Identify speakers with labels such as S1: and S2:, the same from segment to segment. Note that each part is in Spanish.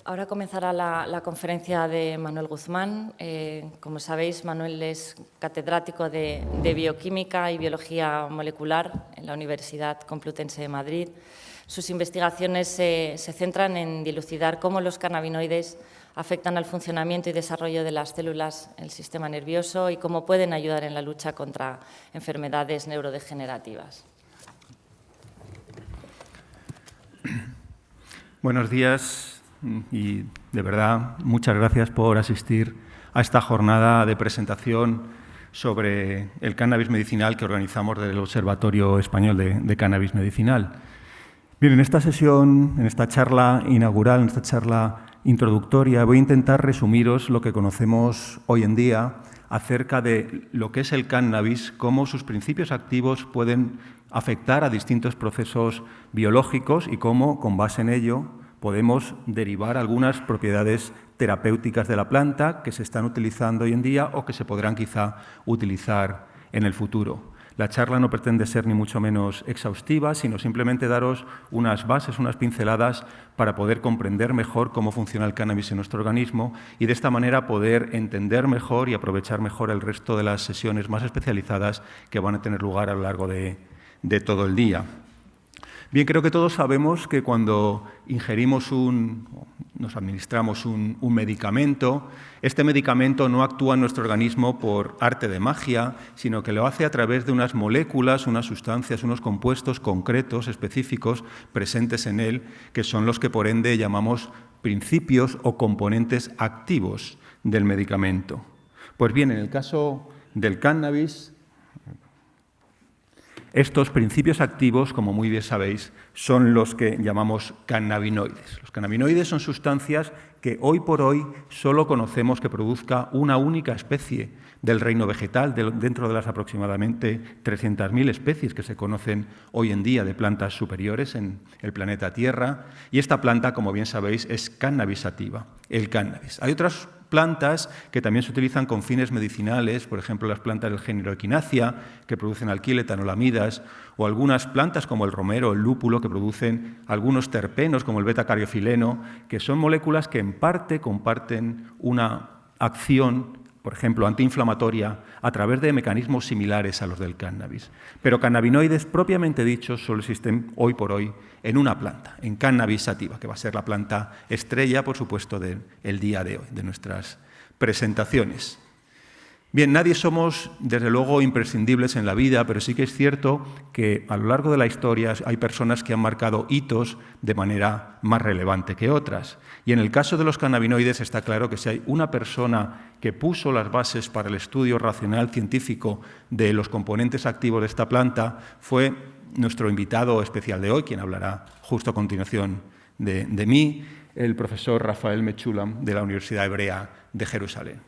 S1: Ahora comenzará la conferencia de Manuel Guzmán. Como sabéis, Manuel es catedrático de Bioquímica y Biología Molecular en la Universidad Complutense de Madrid. Sus investigaciones se centran en dilucidar cómo los cannabinoides afectan al funcionamiento y desarrollo de las células del sistema nervioso y cómo pueden ayudar en la lucha contra enfermedades neurodegenerativas.
S2: Buenos días y, de verdad, muchas gracias por asistir a esta jornada de presentación sobre el cannabis medicinal que organizamos desde el Observatorio Español de Cannabis Medicinal. Bien, en esta sesión, en esta charla inaugural, en esta charla introductoria, voy a intentar resumiros lo que conocemos hoy en día acerca de lo que es el cannabis, cómo sus principios activos pueden afectar a distintos procesos biológicos y cómo, con base en ello, podemos derivar algunas propiedades terapéuticas de la planta que se están utilizando hoy en día o que se podrán quizá utilizar en el futuro. La charla no pretende ser ni mucho menos exhaustiva, sino simplemente daros unas bases, unas pinceladas para poder comprender mejor cómo funciona el cannabis en nuestro organismo y de esta manera poder entender mejor y aprovechar mejor el resto de las sesiones más especializadas que van a tener lugar a lo largo de todo el día. Bien, creo que todos sabemos que cuando nos administramos un medicamento, este medicamento no actúa en nuestro organismo por arte de magia, sino que lo hace a través de unas moléculas, unas sustancias, unos compuestos concretos, específicos, presentes en él, que son los que por ende llamamos principios o componentes activos del medicamento. Pues bien, en el caso del cannabis, estos principios activos, como muy bien sabéis, son los que llamamos cannabinoides. Los cannabinoides son sustancias que hoy por hoy solo conocemos que produzca una única especie del reino vegetal, dentro de las aproximadamente 300.000 especies que se conocen hoy en día de plantas superiores en el planeta Tierra. Y esta planta, como bien sabéis, es cannabis sativa, el cannabis. Hay otras plantas que también se utilizan con fines medicinales, por ejemplo, las plantas del género Echinacea, que producen alquiletanolamidas, o algunas plantas como el romero o el lúpulo, que producen algunos terpenos, como el beta-cariofileno, que son moléculas que en parte comparten una acción, por ejemplo, antiinflamatoria, a través de mecanismos similares a los del cannabis. Pero cannabinoides propiamente dichos solo existen hoy por hoy en una planta, en cannabis sativa, que va a ser la planta estrella, por supuesto, del día de hoy, de nuestras presentaciones. Bien, nadie somos, desde luego, imprescindibles en la vida, pero sí que es cierto que a lo largo de la historia hay personas que han marcado hitos de manera más relevante que otras. Y en el caso de los cannabinoides está claro que si hay una persona que puso las bases para el estudio racional científico de los componentes activos de esta planta, fue nuestro invitado especial de hoy, quien hablará justo a continuación de mí, el profesor Rafael Mechoulam, de la Universidad Hebrea de Jerusalén.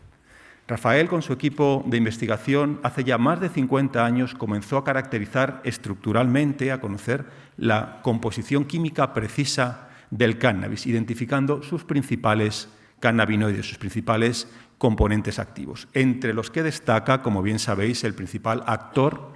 S2: Rafael, con su equipo de investigación, hace ya más de 50 años comenzó a caracterizar estructuralmente, a conocer la composición química precisa del cannabis, identificando sus principales cannabinoides, sus principales componentes activos, entre los que destaca, como bien sabéis, el principal actor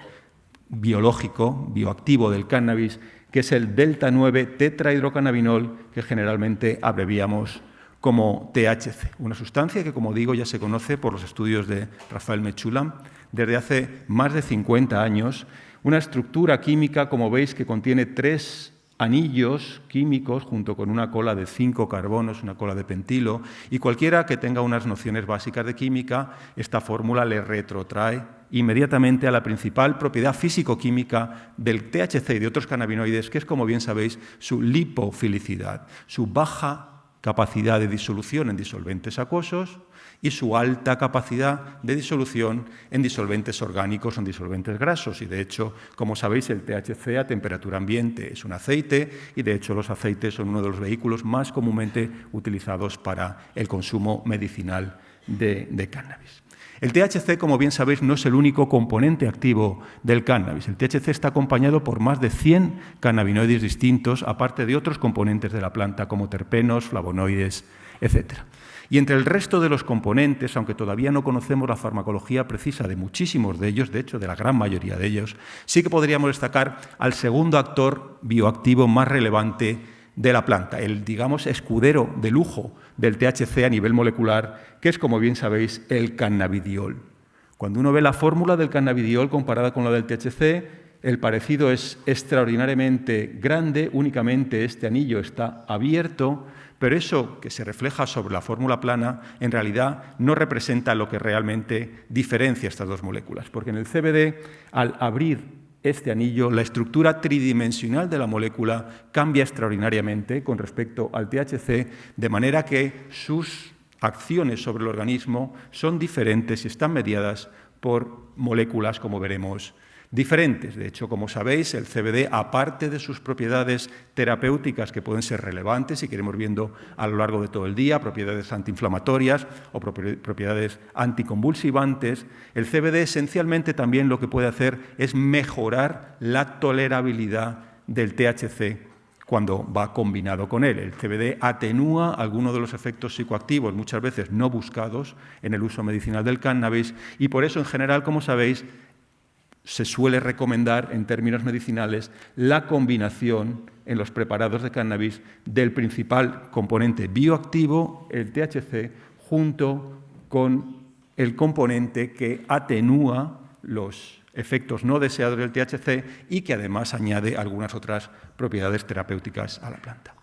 S2: biológico, bioactivo del cannabis, que es el delta-9 tetrahidrocannabinol, que generalmente abreviamos como THC, una sustancia que, como digo, ya se conoce por los estudios de Rafael Mechoulam desde hace más de 50 años, una estructura química, como veis, que contiene 3 anillos químicos junto con una cola de 5 carbonos, una cola de pentilo, y cualquiera que tenga unas nociones básicas de química, esta fórmula le retrotrae inmediatamente a la principal propiedad físico-química del THC y de otros cannabinoides, que es, como bien sabéis, su lipofilicidad, su baja capacidad de disolución en disolventes acuosos y su alta capacidad de disolución en disolventes orgánicos o en disolventes grasos. Y, de hecho, como sabéis, el THC a temperatura ambiente es un aceite y, de hecho, los aceites son uno de los vehículos más comúnmente utilizados para el consumo medicinal de cannabis. El THC, como bien sabéis, no es el único componente activo del cannabis. El THC está acompañado por más de 100 cannabinoides distintos, aparte de otros componentes de la planta, como terpenos, flavonoides, etc. Y entre el resto de los componentes, aunque todavía no conocemos la farmacología precisa de muchísimos de ellos, de hecho, de la gran mayoría de ellos, sí que podríamos destacar al segundo actor bioactivo más relevante de la planta, el, digamos, escudero de lujo del THC a nivel molecular, que es, como bien sabéis, el cannabidiol. Cuando uno ve la fórmula del cannabidiol comparada con la del THC, el parecido es extraordinariamente grande, únicamente este anillo está abierto, pero eso que se refleja sobre la fórmula plana en realidad no representa lo que realmente diferencia estas dos moléculas, porque en el CBD, al abrir este anillo, la estructura tridimensional de la molécula cambia extraordinariamente con respecto al THC, de manera que sus acciones sobre el organismo son diferentes y están mediadas por moléculas, como veremos, diferentes. De hecho, como sabéis, el CBD, aparte de sus propiedades terapéuticas que pueden ser relevantes y que iremos viendo a lo largo de todo el día, propiedades antiinflamatorias o propiedades anticonvulsivantes, el CBD esencialmente también lo que puede hacer es mejorar la tolerabilidad del THC cuando va combinado con él. El CBD atenúa algunos de los efectos psicoactivos, muchas veces no buscados, en el uso medicinal del cannabis y por eso, en general, como sabéis, se suele recomendar en términos medicinales la combinación en los preparados de cannabis del principal componente bioactivo, el THC, junto con el componente que atenúa los efectos no deseados del THC y que además añade algunas otras propiedades terapéuticas a la planta.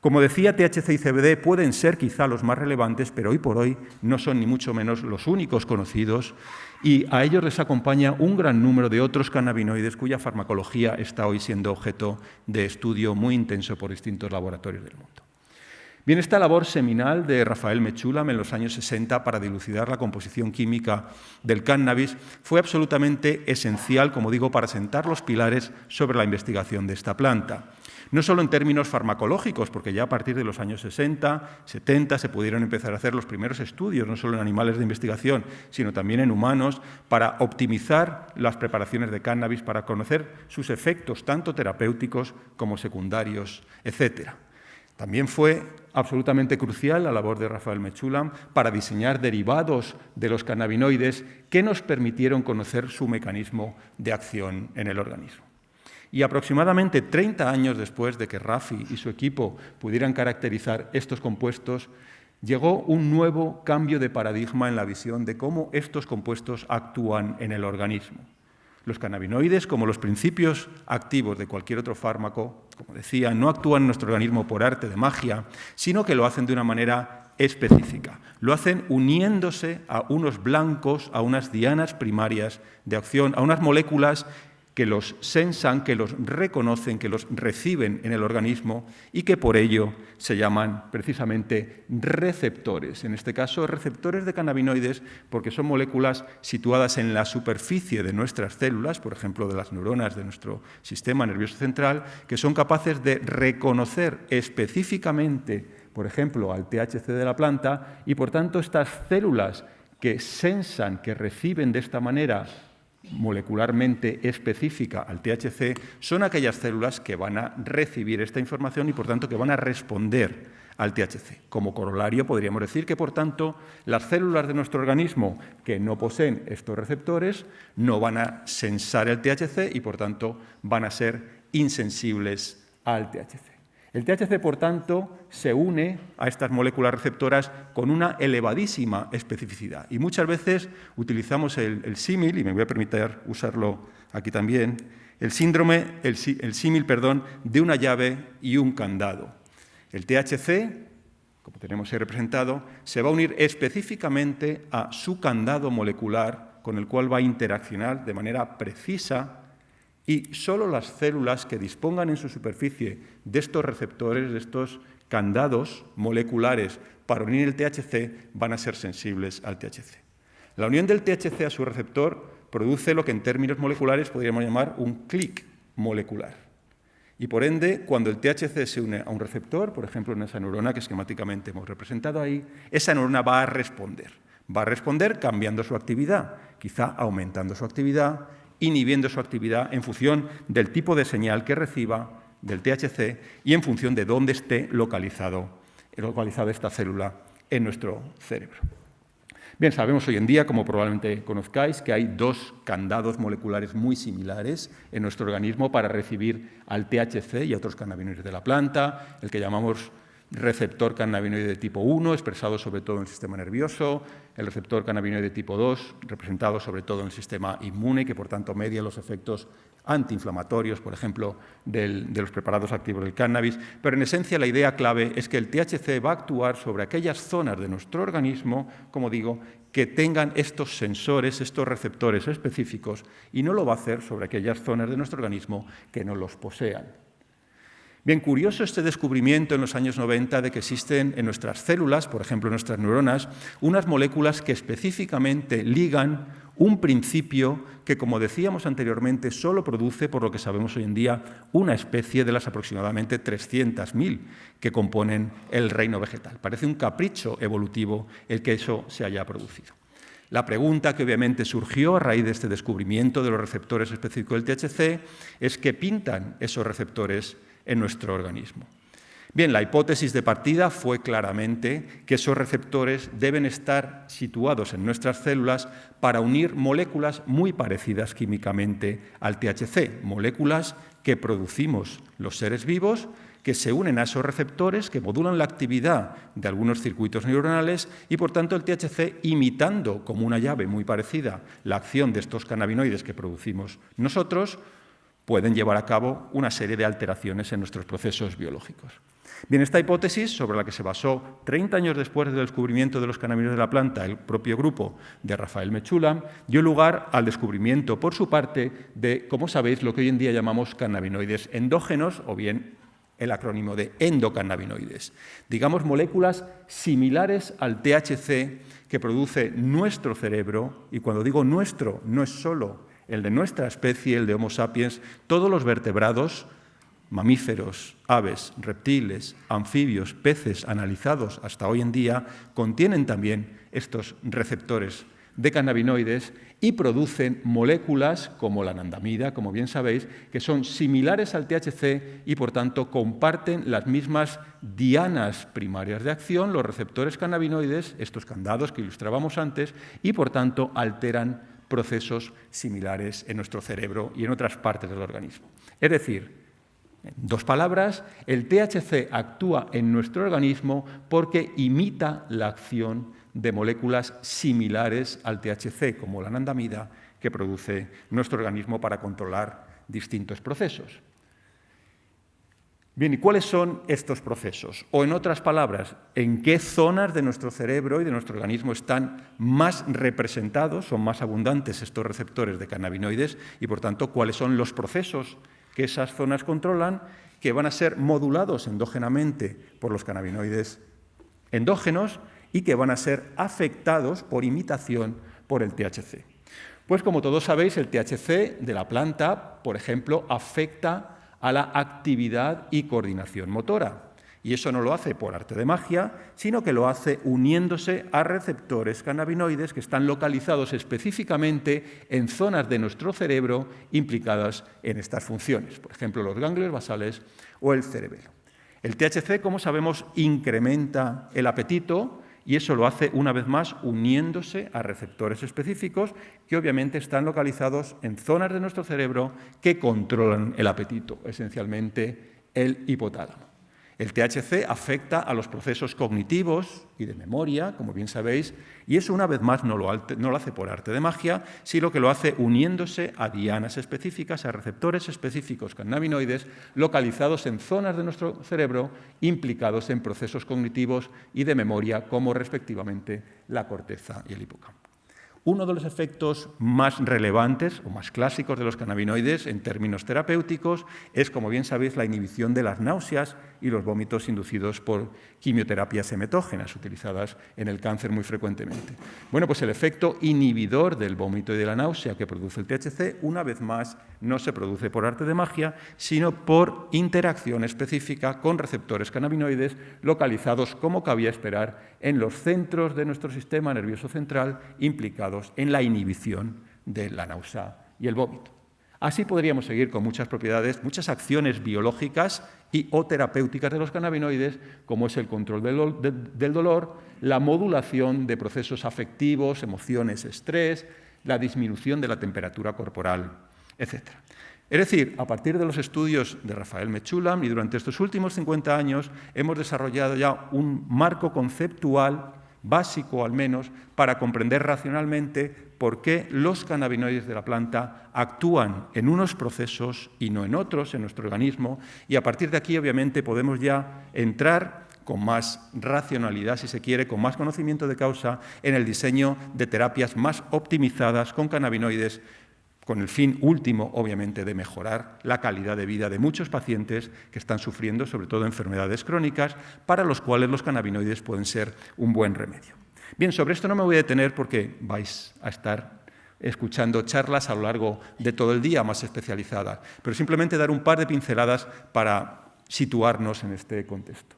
S2: Como decía, THC y CBD pueden ser quizá los más relevantes, pero hoy por hoy no son ni mucho menos los únicos conocidos y a ellos les acompaña un gran número de otros cannabinoides cuya farmacología está hoy siendo objeto de estudio muy intenso por distintos laboratorios del mundo. Bien, esta labor seminal de Raphael Mechoulam en los años 60 para dilucidar la composición química del cannabis fue absolutamente esencial, como digo, para sentar los pilares sobre la investigación de esta planta. No solo en términos farmacológicos, porque ya a partir de los años 60, 70 se pudieron empezar a hacer los primeros estudios, no solo en animales de investigación, sino también en humanos, para optimizar las preparaciones de cannabis, para conocer sus efectos tanto terapéuticos como secundarios, etc. También fue absolutamente crucial la labor de Raphael Mechoulam para diseñar derivados de los cannabinoides que nos permitieron conocer su mecanismo de acción en el organismo. Y aproximadamente 30 años después de que Rafi y su equipo pudieran caracterizar estos compuestos, llegó un nuevo cambio de paradigma en la visión de cómo estos compuestos actúan en el organismo. Los cannabinoides, como los principios activos de cualquier otro fármaco, como decía, no actúan en nuestro organismo por arte de magia, sino que lo hacen de una manera específica. Lo hacen uniéndose a unos blancos, a unas dianas primarias de acción, a unas moléculas que los sensan, que los reconocen, que los reciben en el organismo y que por ello se llaman precisamente receptores. En este caso, receptores de cannabinoides porque son moléculas situadas en la superficie de nuestras células, por ejemplo, de las neuronas de nuestro sistema nervioso central, que son capaces de reconocer específicamente, por ejemplo, al THC de la planta y, por tanto, estas células que sensan, que reciben de esta manera molecularmente específica al THC, son aquellas células que van a recibir esta información y, por tanto, que van a responder al THC. Como corolario, podríamos decir que, por tanto, las células de nuestro organismo que no poseen estos receptores no van a sensar el THC y, por tanto, van a ser insensibles al THC. El THC, por tanto, se une a estas moléculas receptoras con una elevadísima especificidad. Y muchas veces utilizamos el símil, y me voy a permitir usarlo aquí también, el símil de una llave y un candado. El THC, como tenemos ahí representado, se va a unir específicamente a su candado molecular, con el cual va a interaccionar de manera precisa. Y solo las células que dispongan en su superficie de estos receptores, de estos candados moleculares para unir el THC, van a ser sensibles al THC. La unión del THC a su receptor produce lo que en términos moleculares podríamos llamar un clic molecular. Y por ende, cuando el THC se une a un receptor, por ejemplo en esa neurona que esquemáticamente hemos representado ahí, esa neurona va a responder. Va a responder cambiando su actividad, quizá aumentando su actividad, inhibiendo su actividad en función del tipo de señal que reciba del THC y en función de dónde esté localizada esta célula en nuestro cerebro. Bien, sabemos hoy en día, como probablemente conozcáis, que hay dos candados moleculares muy similares en nuestro organismo para recibir al THC y a otros cannabinoides de la planta, el que llamamos receptor cannabinoide de tipo 1, expresado sobre todo en el sistema nervioso, el receptor cannabinoide de tipo 2, representado sobre todo en el sistema inmune, que por tanto media los efectos antiinflamatorios, por ejemplo, de los preparados activos del cannabis. Pero en esencia la idea clave es que el THC va a actuar sobre aquellas zonas de nuestro organismo, como digo, que tengan estos sensores, estos receptores específicos, y no lo va a hacer sobre aquellas zonas de nuestro organismo que no los posean. Bien, curioso este descubrimiento en los años 90 de que existen en nuestras células, por ejemplo en nuestras neuronas, unas moléculas que específicamente ligan un principio que, como decíamos anteriormente, solo produce, por lo que sabemos hoy en día, una especie de las aproximadamente 300.000 que componen el reino vegetal. Parece un capricho evolutivo el que eso se haya producido. La pregunta que obviamente surgió a raíz de este descubrimiento de los receptores específicos del THC es qué pintan esos receptores en nuestro organismo. Bien, la hipótesis de partida fue claramente que esos receptores deben estar situados en nuestras células para unir moléculas muy parecidas químicamente al THC, moléculas que producimos los seres vivos, que se unen a esos receptores, que modulan la actividad de algunos circuitos neuronales y, por tanto, el THC, imitando como una llave muy parecida la acción de estos cannabinoides que producimos nosotros, pueden llevar a cabo una serie de alteraciones en nuestros procesos biológicos. Bien, esta hipótesis, sobre la que se basó 30 años después del descubrimiento de los cannabinoides de la planta, el propio grupo de Rafael Mechoulam, dio lugar al descubrimiento, por su parte, de, como sabéis, lo que hoy en día llamamos cannabinoides endógenos, o bien el acrónimo de endocannabinoides. Digamos, moléculas similares al THC que produce nuestro cerebro, y cuando digo nuestro, no es solo el de nuestra especie, el de Homo sapiens, todos los vertebrados, mamíferos, aves, reptiles, anfibios, peces analizados hasta hoy en día, contienen también estos receptores de cannabinoides y producen moléculas como la anandamida, como bien sabéis, que son similares al THC y, por tanto, comparten las mismas dianas primarias de acción, los receptores cannabinoides, estos candados que ilustrábamos antes, y, por tanto, alteran procesos similares en nuestro cerebro y en otras partes del organismo. Es decir, en dos palabras, el THC actúa en nuestro organismo porque imita la acción de moléculas similares al THC, como la anandamida, que produce nuestro organismo para controlar distintos procesos. Bien, ¿y cuáles son estos procesos? O, en otras palabras, ¿en qué zonas de nuestro cerebro y de nuestro organismo están más representados, son más abundantes estos receptores de cannabinoides y, por tanto, cuáles son los procesos que esas zonas controlan que van a ser modulados endógenamente por los cannabinoides endógenos y que van a ser afectados por imitación por el THC? Pues, como todos sabéis, el THC de la planta, por ejemplo, afecta a la actividad y coordinación motora. Y eso no lo hace por arte de magia, sino que lo hace uniéndose a receptores cannabinoides que están localizados específicamente en zonas de nuestro cerebro implicadas en estas funciones, por ejemplo, los ganglios basales o el cerebelo. El THC, como sabemos, incrementa el apetito, y eso lo hace, una vez más, uniéndose a receptores específicos que obviamente están localizados en zonas de nuestro cerebro que controlan el apetito, esencialmente el hipotálamo. El THC afecta a los procesos cognitivos y de memoria, como bien sabéis, y eso, una vez más, no lo hace por arte de magia, sino que lo hace uniéndose a dianas específicas, a receptores específicos cannabinoides localizados en zonas de nuestro cerebro implicados en procesos cognitivos y de memoria, como respectivamente la corteza y el hipocampo. Uno de los efectos más relevantes o más clásicos de los cannabinoides en términos terapéuticos es, como bien sabéis, la inhibición de las náuseas y los vómitos inducidos por quimioterapias emetógenas utilizadas en el cáncer muy frecuentemente. Bueno, pues el efecto inhibidor del vómito y de la náusea que produce el THC, una vez más, no se produce por arte de magia, sino por interacción específica con receptores cannabinoides localizados, como cabía esperar, en los centros de nuestro sistema nervioso central implicados en la inhibición de la náusea y el vómito. Así podríamos seguir con muchas propiedades, muchas acciones biológicas y o terapéuticas de los cannabinoides, como es el control del dolor, la modulación de procesos afectivos, emociones, estrés, la disminución de la temperatura corporal, etc. Es decir, a partir de los estudios de Rafael Mechoulam y durante estos últimos 50 años hemos desarrollado ya un marco conceptual básico al menos, para comprender racionalmente por qué los cannabinoides de la planta actúan en unos procesos y no en otros en nuestro organismo, y a partir de aquí, obviamente, podemos ya entrar con más racionalidad, si se quiere, con más conocimiento de causa, en el diseño de terapias más optimizadas con cannabinoides, con el fin último, obviamente, de mejorar la calidad de vida de muchos pacientes que están sufriendo, sobre todo, enfermedades crónicas, para los cuales los cannabinoides pueden ser un buen remedio. Bien, sobre esto no me voy a detener porque vais a estar escuchando charlas a lo largo de todo el día más especializadas, pero simplemente dar un par de pinceladas para situarnos en este contexto.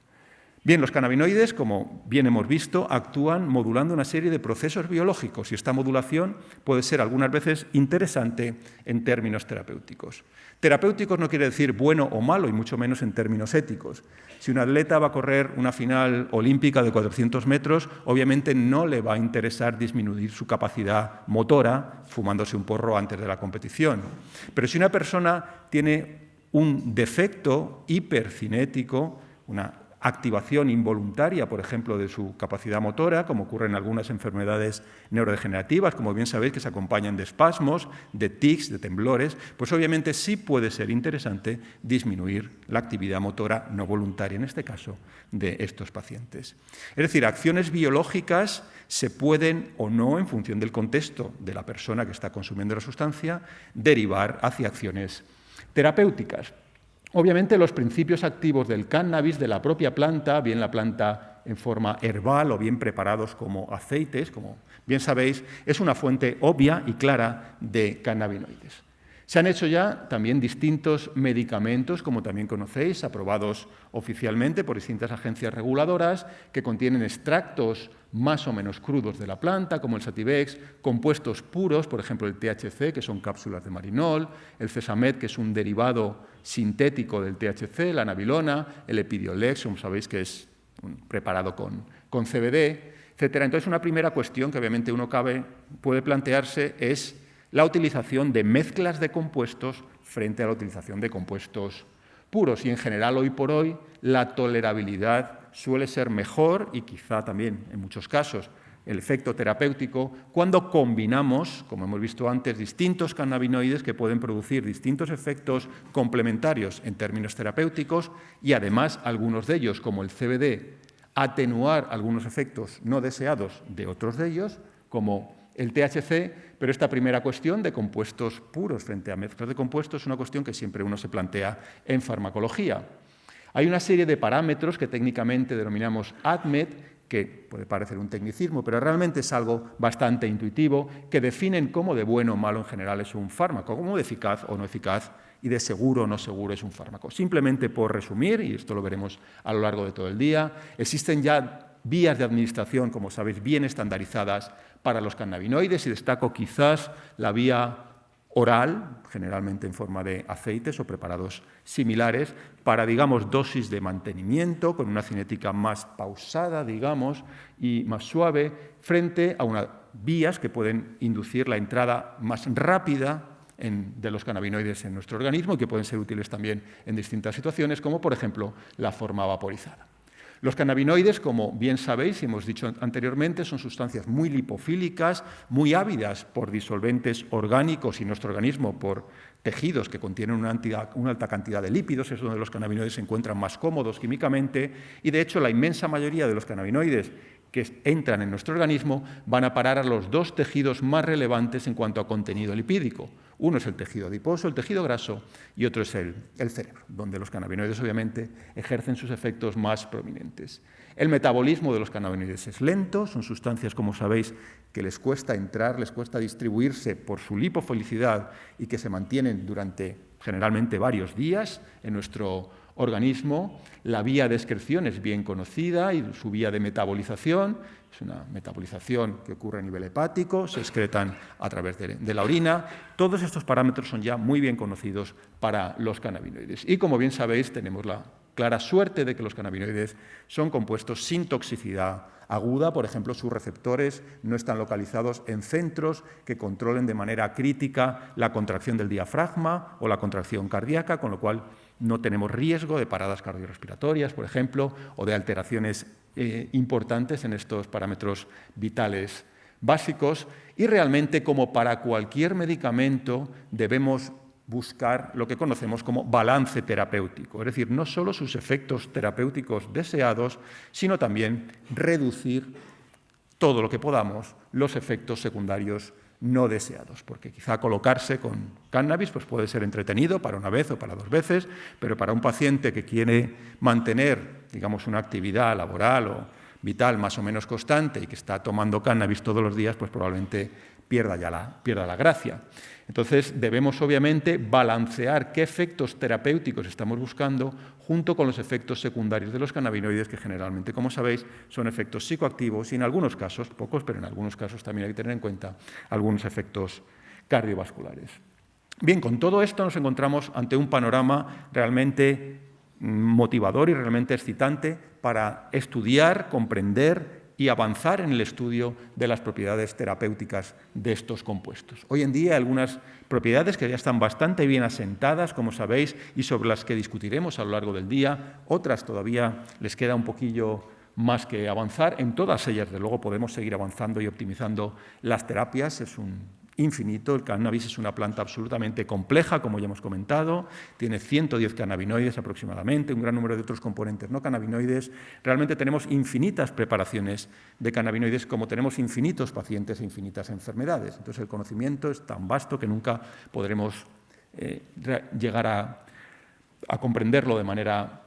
S2: Bien, los cannabinoides, como bien hemos visto, actúan modulando una serie de procesos biológicos y esta modulación puede ser algunas veces interesante en términos terapéuticos. Terapéuticos no quiere decir bueno o malo, y mucho menos en términos éticos. Si un atleta va a correr una final olímpica de 400 metros, obviamente no le va a interesar disminuir su capacidad motora fumándose un porro antes de la competición. Pero si una persona tiene un defecto hipercinético, una activación involuntaria, por ejemplo, de su capacidad motora, como ocurre en algunas enfermedades neurodegenerativas, como bien sabéis, que se acompañan de espasmos, de tics, de temblores, pues obviamente sí puede ser interesante disminuir la actividad motora no voluntaria, en este caso, de estos pacientes. Es decir, acciones biológicas se pueden o no, en función del contexto de la persona que está consumiendo la sustancia, derivar hacia acciones terapéuticas. Obviamente, los principios activos del cannabis, de la propia planta, bien la planta en forma herbal o bien preparados como aceites, como bien sabéis, es una fuente obvia y clara de cannabinoides. Se han hecho ya también distintos medicamentos, como también conocéis, aprobados oficialmente por distintas agencias reguladoras, que contienen extractos más o menos crudos de la planta, como el Sativex, compuestos puros, por ejemplo el THC, que son cápsulas de marinol, el Cesamet, que es un derivado sintético del THC, la nabilona, el Epidiolex, como sabéis que es un preparado con CBD, etc. Entonces, una primera cuestión que obviamente uno puede plantearse es la utilización de mezclas de compuestos frente a la utilización de compuestos puros. Y en general, hoy por hoy, la tolerabilidad suele ser mejor y quizá también, en muchos casos, el efecto terapéutico cuando combinamos, como hemos visto antes, distintos cannabinoides que pueden producir distintos efectos complementarios en términos terapéuticos y además algunos de ellos, como el CBD, atenuar algunos efectos no deseados de otros de ellos, como el THC, pero esta primera cuestión de compuestos puros frente a mezclas de compuestos es una cuestión que siempre uno se plantea en farmacología. Hay una serie de parámetros que técnicamente denominamos ADMET, que puede parecer un tecnicismo, pero realmente es algo bastante intuitivo, que definen cómo de bueno o malo en general es un fármaco, cómo de eficaz o no eficaz y de seguro o no seguro es un fármaco. Simplemente por resumir, y esto lo veremos a lo largo de todo el día, existen ya vías de administración, como sabéis, bien estandarizadas para los cannabinoides, y destaco quizás la vía oral, generalmente en forma de aceites o preparados similares, para, digamos, dosis de mantenimiento, con una cinética más pausada, digamos, y más suave, frente a unas vías que pueden inducir la entrada más rápida de los cannabinoides en nuestro organismo y que pueden ser útiles también en distintas situaciones, como, por ejemplo, la forma vaporizada. Los cannabinoides, como bien sabéis y hemos dicho anteriormente, son sustancias muy lipofílicas, muy ávidas por disolventes orgánicos y nuestro organismo por tejidos que contienen una alta cantidad de lípidos, es donde los cannabinoides se encuentran más cómodos químicamente, y de hecho la inmensa mayoría de los cannabinoides que entran en nuestro organismo van a parar a los dos tejidos más relevantes en cuanto a contenido lipídico. Uno es el tejido adiposo, el tejido graso, y otro es el cerebro, donde los cannabinoides obviamente ejercen sus efectos más prominentes. El metabolismo de los cannabinoides es lento, son sustancias, como sabéis, que les cuesta entrar, les cuesta distribuirse por su lipofilicidad y que se mantienen durante generalmente varios días en nuestro organismo. La vía de excreción es bien conocida y su vía de metabolización es una metabolización que ocurre a nivel hepático, se excretan a través de la orina. Todos estos parámetros son ya muy bien conocidos para los cannabinoides. Y como bien sabéis, tenemos la clara suerte de que los cannabinoides son compuestos sin toxicidad aguda. Por ejemplo, sus receptores no están localizados en centros que controlen de manera crítica la contracción del diafragma o la contracción cardíaca, con lo cual no tenemos riesgo de paradas cardiorrespiratorias, por ejemplo, o de alteraciones importantes en estos parámetros vitales básicos. Y realmente, como para cualquier medicamento, debemos buscar lo que conocemos como balance terapéutico, es decir, no solo sus efectos terapéuticos deseados, sino también reducir todo lo que podamos los efectos secundarios no deseados, porque quizá colocarse con cannabis pues puede ser entretenido para una vez o para 2 veces, pero para un paciente que quiere mantener, digamos, una actividad laboral o vital más o menos constante y que está tomando cannabis todos los días, pues probablemente pierda la gracia. Entonces, debemos obviamente balancear qué efectos terapéuticos estamos buscando junto con los efectos secundarios de los cannabinoides, que generalmente, como sabéis, son efectos psicoactivos y en algunos casos, pocos, pero en algunos casos también hay que tener en cuenta algunos efectos cardiovasculares. Bien, con todo esto nos encontramos ante un panorama realmente motivador y realmente excitante para estudiar, comprender y avanzar en el estudio de las propiedades terapéuticas de estos compuestos. Hoy en día hay algunas propiedades que ya están bastante bien asentadas, como sabéis, y sobre las que discutiremos a lo largo del día. Otras todavía les queda un poquillo más que avanzar. En todas ellas, de luego, podemos seguir avanzando y optimizando las terapias. Es un infinito. El cannabis es una planta absolutamente compleja, como ya hemos comentado. Tiene 110 cannabinoides aproximadamente, un gran número de otros componentes no cannabinoides. Realmente tenemos infinitas preparaciones de cannabinoides, como tenemos infinitos pacientes e infinitas enfermedades. Entonces, el conocimiento es tan vasto que nunca podremos llegar a comprenderlo de manera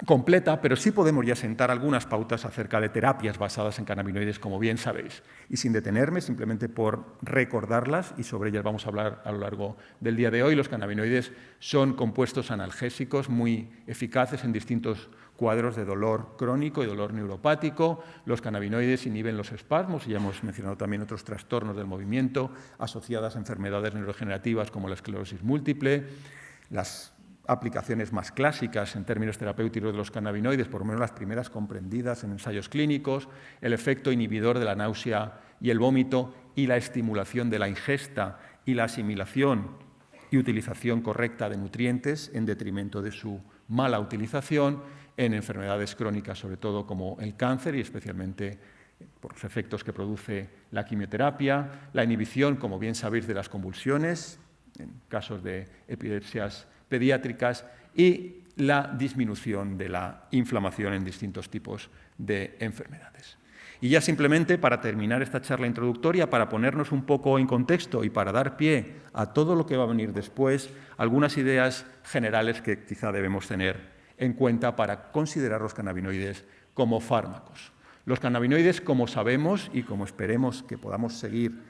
S2: completa, pero sí podemos ya sentar algunas pautas acerca de terapias basadas en cannabinoides, como bien sabéis. Y sin detenerme, simplemente por recordarlas, y sobre ellas vamos a hablar a lo largo del día de hoy, los cannabinoides son compuestos analgésicos muy eficaces en distintos cuadros de dolor crónico y dolor neuropático. Los cannabinoides inhiben los espasmos, y ya hemos mencionado también otros trastornos del movimiento asociadas a enfermedades neurodegenerativas como la esclerosis múltiple. Las aplicaciones más clásicas en términos terapéuticos de los cannabinoides, por lo menos las primeras comprendidas en ensayos clínicos, el efecto inhibidor de la náusea y el vómito y la estimulación de la ingesta y la asimilación y utilización correcta de nutrientes en detrimento de su mala utilización en enfermedades crónicas, sobre todo como el cáncer y especialmente por los efectos que produce la quimioterapia, la inhibición, como bien sabéis, de las convulsiones en casos de epilepsias pediátricas y la disminución de la inflamación en distintos tipos de enfermedades. Y ya simplemente para terminar esta charla introductoria, para ponernos un poco en contexto y para dar pie a todo lo que va a venir después, algunas ideas generales que quizá debemos tener en cuenta para considerar los cannabinoides como fármacos. Los cannabinoides, como sabemos y como esperemos que podamos seguir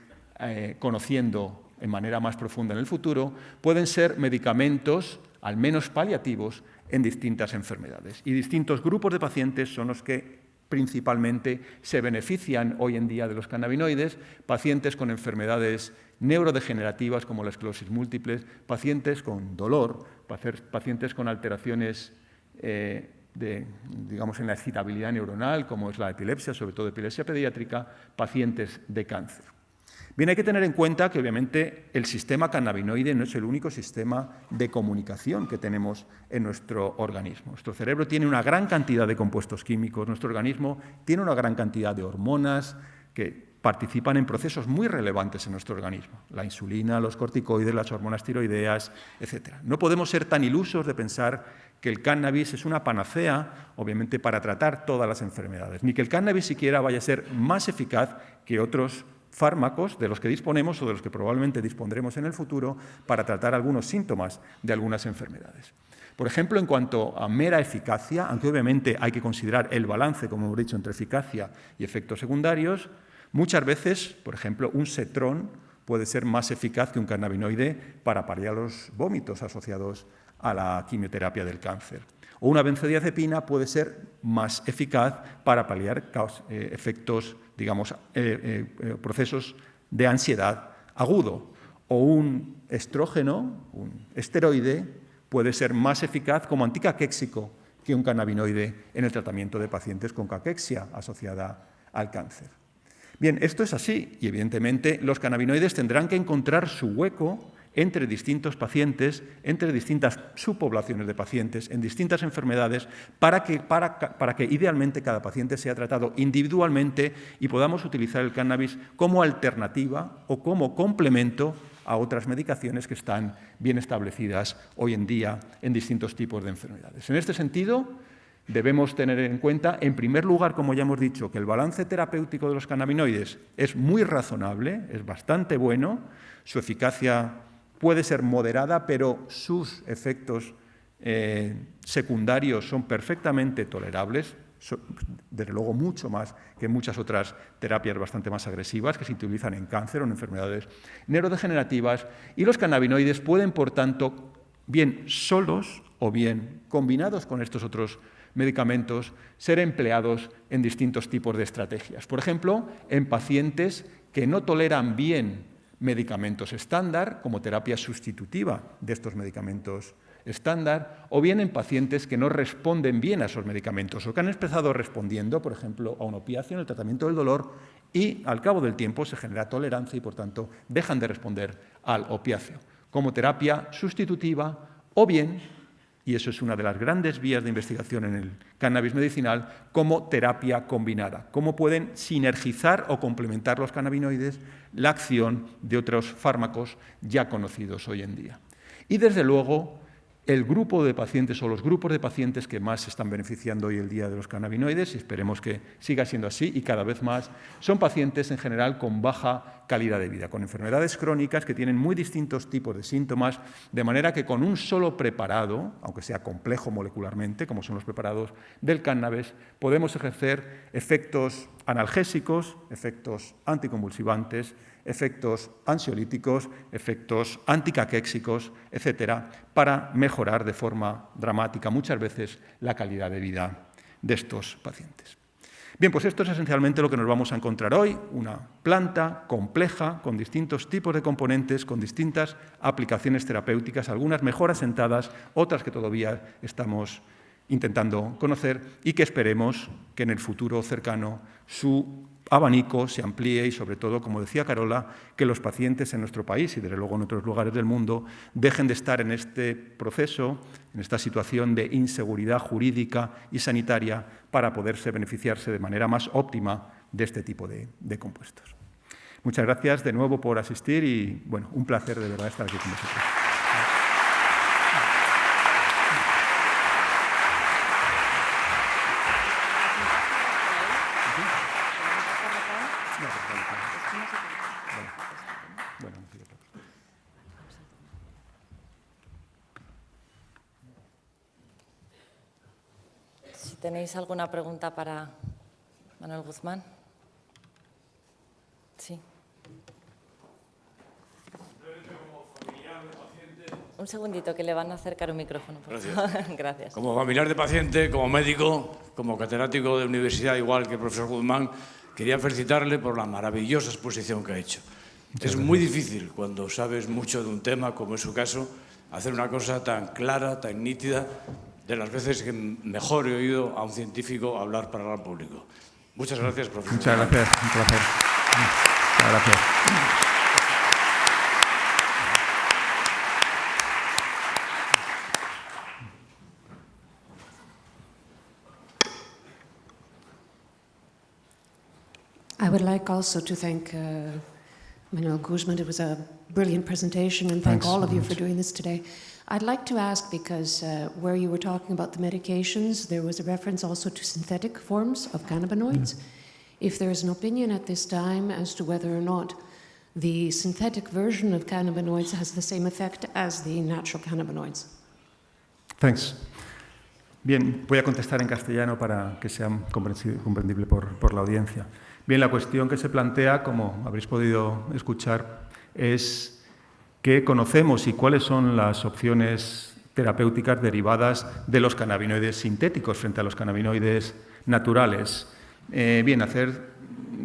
S2: conociendo en manera más profunda en el futuro, pueden ser medicamentos, al menos paliativos, en distintas enfermedades. Y distintos grupos de pacientes son los que principalmente se benefician hoy en día de los cannabinoides: pacientes con enfermedades neurodegenerativas como la esclerosis múltiple, pacientes con dolor, pacientes con alteraciones digamos, en la excitabilidad neuronal, como es la epilepsia, sobre todo epilepsia pediátrica, pacientes de cáncer. Bien, hay que tener en cuenta que obviamente el sistema cannabinoide no es el único sistema de comunicación que tenemos en nuestro organismo. Nuestro cerebro tiene una gran cantidad de compuestos químicos, nuestro organismo tiene una gran cantidad de hormonas que participan en procesos muy relevantes en nuestro organismo: la insulina, los corticoides, las hormonas tiroideas, etc. No podemos ser tan ilusos de pensar que el cannabis es una panacea, obviamente, para tratar todas las enfermedades, ni que el cannabis siquiera vaya a ser más eficaz que otros fármacos de los que disponemos o de los que probablemente dispondremos en el futuro para tratar algunos síntomas de algunas enfermedades. Por ejemplo, en cuanto a mera eficacia, aunque obviamente hay que considerar el balance, como hemos dicho, entre eficacia y efectos secundarios, muchas veces, por ejemplo, un cetrón puede ser más eficaz que un cannabinoide para paliar los vómitos asociados a la quimioterapia del cáncer. O una benzodiazepina puede ser más eficaz para paliar efectos, digamos, procesos de ansiedad agudo. O un estrógeno, un esteroide, puede ser más eficaz como anticaquéxico que un cannabinoide en el tratamiento de pacientes con caquexia asociada al cáncer. Bien, esto es así y evidentemente los cannabinoides tendrán que encontrar su hueco entre distintos pacientes, entre distintas subpoblaciones de pacientes, en distintas enfermedades, para que idealmente cada paciente sea tratado individualmente y podamos utilizar el cannabis como alternativa o como complemento a otras medicaciones que están bien establecidas hoy en día en distintos tipos de enfermedades. En este sentido, debemos tener en cuenta, en primer lugar, como ya hemos dicho, que el balance terapéutico de los cannabinoides es muy razonable, es bastante bueno, su eficacia puede ser moderada, pero sus efectos secundarios son perfectamente tolerables, desde luego mucho más que muchas otras terapias bastante más agresivas que se utilizan en cáncer o en enfermedades neurodegenerativas, y los cannabinoides pueden, por tanto, bien solos o bien combinados con estos otros medicamentos, ser empleados en distintos tipos de estrategias. Por ejemplo, en pacientes que no toleran bien medicamentos estándar, como terapia sustitutiva de estos medicamentos estándar, o bien en pacientes que no responden bien a esos medicamentos o que han empezado respondiendo, por ejemplo, a un opiáceo en el tratamiento del dolor y al cabo del tiempo se genera tolerancia y, por tanto, dejan de responder al opiáceo, como terapia sustitutiva o bien, y eso es una de las grandes vías de investigación en el cannabis medicinal, como terapia combinada, cómo pueden sinergizar o complementar los cannabinoides la acción de otros fármacos ya conocidos hoy en día. Y, desde luego, el grupo de pacientes o los grupos de pacientes que más se están beneficiando hoy el día de los cannabinoides, y esperemos que siga siendo así y cada vez más, son pacientes en general con baja calidad de vida, con enfermedades crónicas que tienen muy distintos tipos de síntomas, de manera que con un solo preparado, aunque sea complejo molecularmente, como son los preparados del cannabis, podemos ejercer efectos analgésicos, efectos anticonvulsivantes, efectos ansiolíticos, efectos anticaquéxicos, etcétera, para mejorar de forma dramática muchas veces la calidad de vida de estos pacientes. Bien, pues esto es esencialmente lo que nos vamos a encontrar hoy, una planta compleja con distintos tipos de componentes, con distintas aplicaciones terapéuticas, algunas mejor asentadas, otras que todavía estamos intentando conocer y que esperemos que en el futuro cercano su abanico se amplíe y, sobre todo, como decía Carola, que los pacientes en nuestro país y, desde luego, en otros lugares del mundo dejen de estar en este proceso, en esta situación de inseguridad jurídica y sanitaria para poderse beneficiarse de manera más óptima de este tipo de compuestos. Muchas gracias de nuevo por asistir y, bueno, un placer de verdad estar aquí con vosotros.
S1: Si tenéis alguna pregunta para Manuel Guzmán. Sí. Un segundito, que le van a acercar un micrófono, por favor. Gracias.
S3: Como familiar de paciente, como médico, como catedrático de universidad, igual que el profesor Guzmán, quería felicitarle por la maravillosa exposición que ha hecho. Es muy difícil, cuando sabes mucho de un tema, como es su caso, hacer una cosa tan clara, tan nítida, de las veces que mejor he oído a un científico hablar para el gran público. Muchas gracias, profesor.
S2: Muchas gracias, un placer. Muchas gracias.
S4: I would like also to thank Manuel Guzmán. It was a brilliant presentation, and thank all of you for doing this today. I'd like to ask, because where you were talking about the medications, there was a reference also to synthetic forms of cannabinoids. If there is an opinion at this time as to whether or not the synthetic version of cannabinoids has the same effect as the natural cannabinoids.
S2: Thanks. Bien, voy a contestar en castellano para que sea comprendible por la audiencia. Bien, la cuestión que se plantea, como habréis podido escuchar, es qué conocemos y cuáles son las opciones terapéuticas derivadas de los cannabinoides sintéticos frente a los cannabinoides naturales. Bien, hacer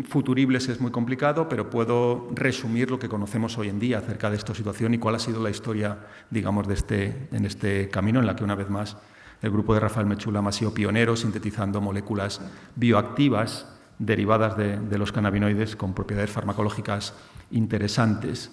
S2: futuribles es muy complicado, pero puedo resumir lo que conocemos hoy en día acerca de esta situación y cuál ha sido la historia, digamos, en este camino en la que, una vez más, el grupo de Rafael Mechoulam ha sido pionero sintetizando moléculas bioactivas derivadas de los cannabinoides con propiedades farmacológicas interesantes.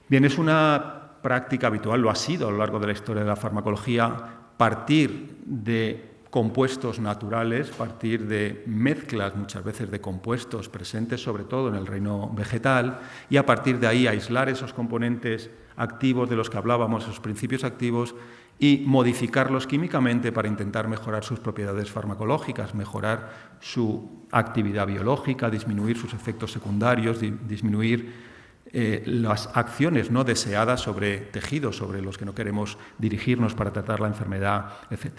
S2: Bien, es una práctica habitual, lo ha sido a lo largo de la historia de la farmacología, partir de compuestos naturales, partir de mezclas muchas veces de compuestos presentes sobre todo en el reino vegetal y a partir de ahí aislar esos componentes activos de los que hablábamos, esos principios activos, y modificarlos químicamente para intentar mejorar sus propiedades farmacológicas, mejorar su actividad biológica, disminuir sus efectos secundarios, disminuir las acciones no deseadas sobre tejidos, sobre los que no queremos dirigirnos para tratar la enfermedad, etc.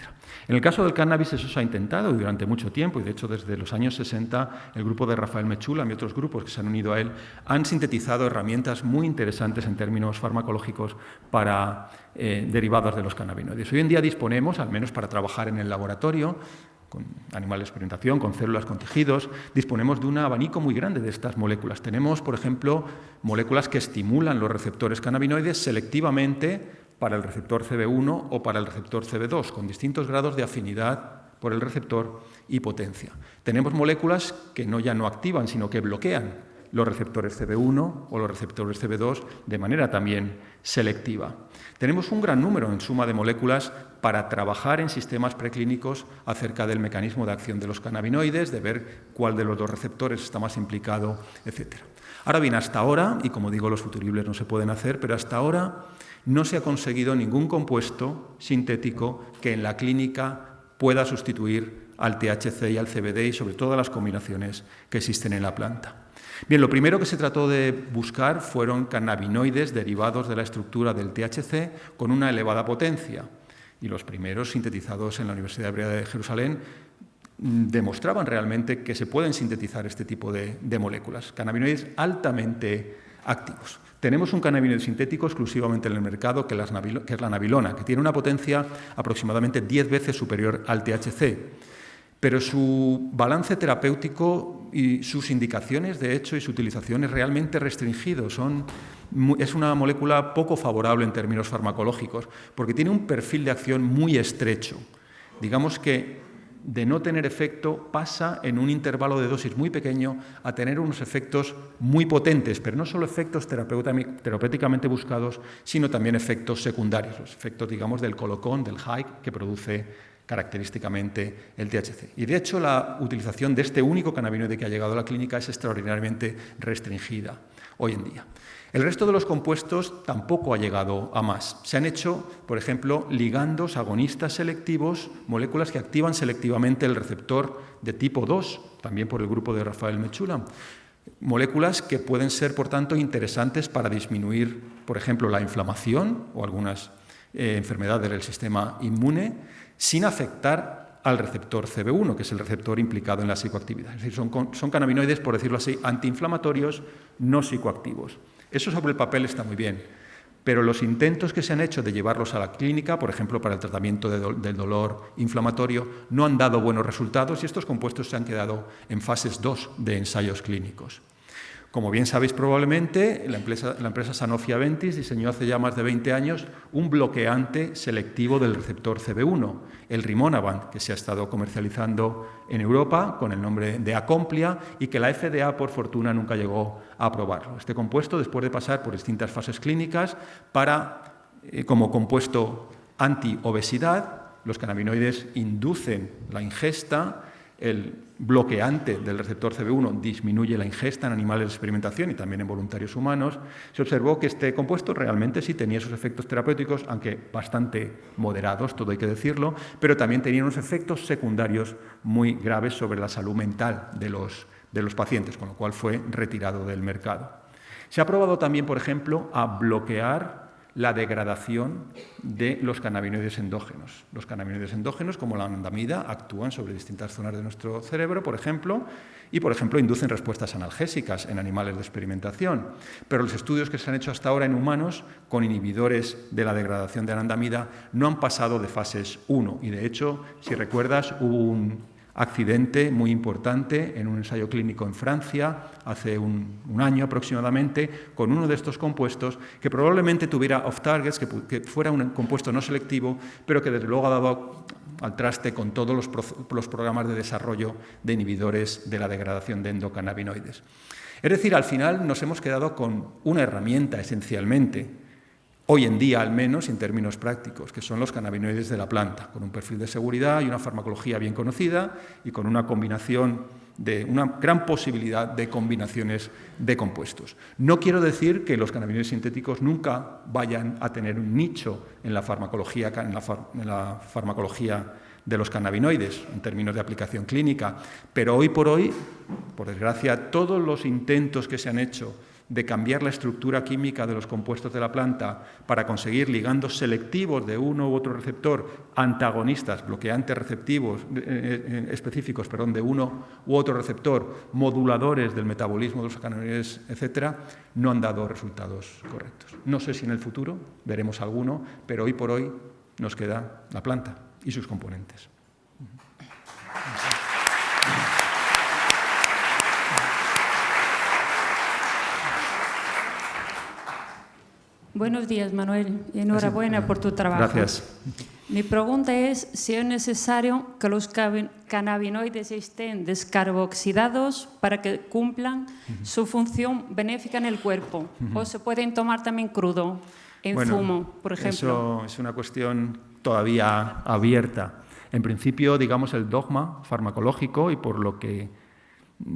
S2: En el caso del cannabis eso se ha intentado durante mucho tiempo y de hecho desde los años 60 el grupo de Rafael Mechoulam y otros grupos que se han unido a él han sintetizado herramientas muy interesantes en términos farmacológicos para derivados de los cannabinoides. Hoy en día disponemos, al menos para trabajar en el laboratorio, con animales de experimentación, con células, con tejidos, disponemos de un abanico muy grande de estas moléculas. Tenemos, por ejemplo, moléculas que estimulan los receptores cannabinoides selectivamente para el receptor CB1 o para el receptor CB2, con distintos grados de afinidad por el receptor y potencia. Tenemos moléculas que ya no activan, sino que bloquean los receptores CB1 o los receptores CB2 de manera también selectiva. Tenemos un gran número, en suma, de moléculas para trabajar en sistemas preclínicos acerca del mecanismo de acción de los cannabinoides, de ver cuál de los dos receptores está más implicado, etc. Ahora bien, hasta ahora, y como digo, los futuribles no se pueden hacer, pero hasta ahora no se ha conseguido ningún compuesto sintético que en la clínica pueda sustituir al THC y al CBD y sobre todo a las combinaciones que existen en la planta. Bien, lo primero que se trató de buscar fueron cannabinoides derivados de la estructura del THC con una elevada potencia. Y los primeros sintetizados en la Universidad Hebrea de Jerusalén demostraban realmente que se pueden sintetizar este tipo de moléculas, cannabinoides altamente activos. Tenemos un cannabinoide sintético exclusivamente en el mercado, que es la nabilona, que tiene una potencia aproximadamente 10 veces superior al THC. Pero su balance terapéutico y sus indicaciones, de hecho, y su utilización es realmente restringido. Es una molécula poco favorable en términos farmacológicos, porque tiene un perfil de acción muy estrecho. Digamos que de no tener efecto pasa en un intervalo de dosis muy pequeño a tener unos efectos muy potentes, pero no solo efectos terapéuticamente buscados, sino también efectos secundarios, los efectos, digamos, del colocón, del high, que produce característicamente el THC. Y de hecho la utilización de este único cannabinoide que ha llegado a la clínica es extraordinariamente restringida hoy en día. El resto de los compuestos tampoco ha llegado a más. Se han hecho, por ejemplo, ligandos agonistas selectivos, moléculas que activan selectivamente el receptor de tipo 2, también por el grupo de Rafael Mechoulam. Moléculas que pueden ser, por tanto, interesantes para disminuir, por ejemplo, la inflamación o algunas enfermedades del sistema inmune, sin afectar al receptor CB1, que es el receptor implicado en la psicoactividad. Es decir, son cannabinoides, por decirlo así, antiinflamatorios no psicoactivos. Eso sobre el papel está muy bien, pero los intentos que se han hecho de llevarlos a la clínica, por ejemplo, para el tratamiento del dolor inflamatorio, no han dado buenos resultados y estos compuestos se han quedado en fases 2 de ensayos clínicos. Como bien sabéis probablemente, la empresa Sanofi-Aventis diseñó hace ya más de 20 años un bloqueante selectivo del receptor CB1, el Rimonabant, que se ha estado comercializando en Europa con el nombre de Acomplia y que la FDA, por fortuna, nunca llegó a aprobarlo. Este compuesto, después de pasar por distintas fases clínicas, como compuesto antiobesidad, los cannabinoides inducen la ingesta. El bloqueante del receptor CB1 disminuye la ingesta en animales de experimentación y también en voluntarios humanos. Se observó que este compuesto realmente sí tenía esos efectos terapéuticos, aunque bastante moderados, todo hay que decirlo, pero también tenía unos efectos secundarios muy graves sobre la salud mental de los pacientes, con lo cual fue retirado del mercado. Se ha probado también, por ejemplo, a bloquear la degradación de los cannabinoides endógenos. Los cannabinoides endógenos, como la anandamida, actúan sobre distintas zonas de nuestro cerebro, por ejemplo, y, por ejemplo, inducen respuestas analgésicas en animales de experimentación. Pero los estudios que se han hecho hasta ahora en humanos con inhibidores de la degradación de anandamida no han pasado de fases 1. Y, de hecho, si recuerdas, hubo un accidente muy importante en un ensayo clínico en Francia hace un año aproximadamente con uno de estos compuestos que probablemente tuviera off-targets, que fuera un compuesto no selectivo, pero que desde luego ha dado al traste con todos los programas de desarrollo de inhibidores de la degradación de endocannabinoides. Es decir, al final nos hemos quedado con una herramienta esencialmente, hoy en día al menos en términos prácticos, que son los cannabinoides de la planta, con un perfil de seguridad y una farmacología bien conocida y con una combinación de una gran posibilidad de combinaciones de compuestos. No quiero decir que los cannabinoides sintéticos nunca vayan a tener un nicho en la farmacología, de los cannabinoides, en términos de aplicación clínica, pero hoy, por desgracia, todos los intentos que se han hecho de cambiar la estructura química de los compuestos de la planta para conseguir ligandos selectivos de uno u otro receptor, antagonistas, bloqueantes receptivos específicos, de uno u otro receptor, moduladores del metabolismo de los cannabinoides, etcétera, no han dado resultados correctos. No sé si en el futuro veremos alguno, pero hoy por hoy nos queda la planta y sus componentes.
S5: Buenos días, Manuel. Enhorabuena por tu trabajo.
S2: Gracias.
S5: Mi pregunta es si es necesario que los cannabinoides estén descarboxidados para que cumplan su función benéfica en el cuerpo, o se pueden tomar también crudo, en zumo, por ejemplo.
S2: Eso es una cuestión todavía abierta. En principio, digamos, el dogma farmacológico, y por lo que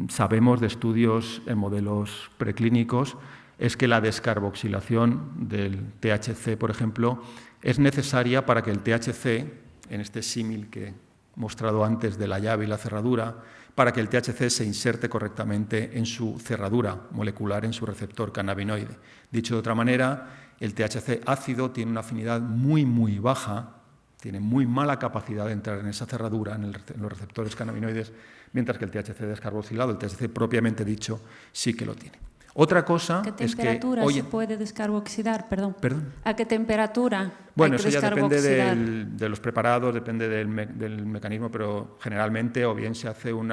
S2: sabemos de estudios en modelos preclínicos, es que la descarboxilación del THC, por ejemplo, es necesaria para que el THC, en este símil que he mostrado antes de la llave y la cerradura, para que el THC se inserte correctamente en su cerradura molecular, en su receptor cannabinoide. Dicho de otra manera, el THC ácido tiene una afinidad muy, muy baja, tiene muy mala capacidad de entrar en esa cerradura, en los receptores cannabinoides, mientras que el THC descarboxilado, el THC propiamente dicho, sí que lo tiene. Otra cosa
S5: es que... ¿A qué temperatura se puede descarboxidar? Perdón. ¿A qué temperatura?
S2: Bueno, eso ya depende de los preparados, depende del mecanismo, pero generalmente o bien se hace un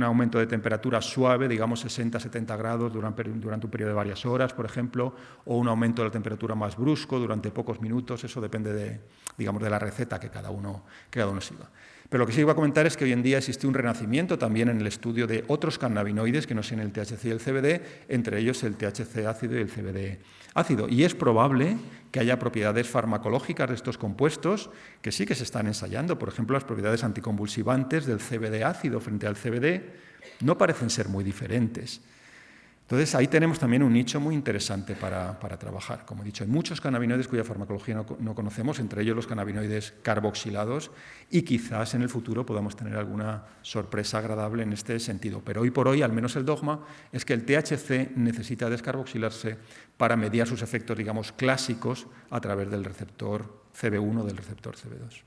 S2: aumento de temperatura suave, digamos 60-70 grados durante un periodo de varias horas, por ejemplo, o un aumento de la temperatura más brusco durante pocos minutos. Eso depende de la receta que cada uno siga. Pero lo que sí iba a comentar es que hoy en día existe un renacimiento también en el estudio de otros cannabinoides que no sean el THC y el CBD, entre ellos el THC ácido y el CBD ácido. Y es probable que haya propiedades farmacológicas de estos compuestos que sí que se están ensayando. Por ejemplo, las propiedades anticonvulsivantes del CBD ácido frente al CBD no parecen ser muy diferentes. Entonces, ahí tenemos también un nicho muy interesante para trabajar. Como he dicho, hay muchos cannabinoides cuya farmacología no conocemos, entre ellos los cannabinoides carboxilados, y quizás en el futuro podamos tener alguna sorpresa agradable en este sentido. Pero hoy por hoy, al menos el dogma, es que el THC necesita descarboxilarse para mediar sus efectos, digamos, clásicos a través del receptor CB1 o del receptor CB2.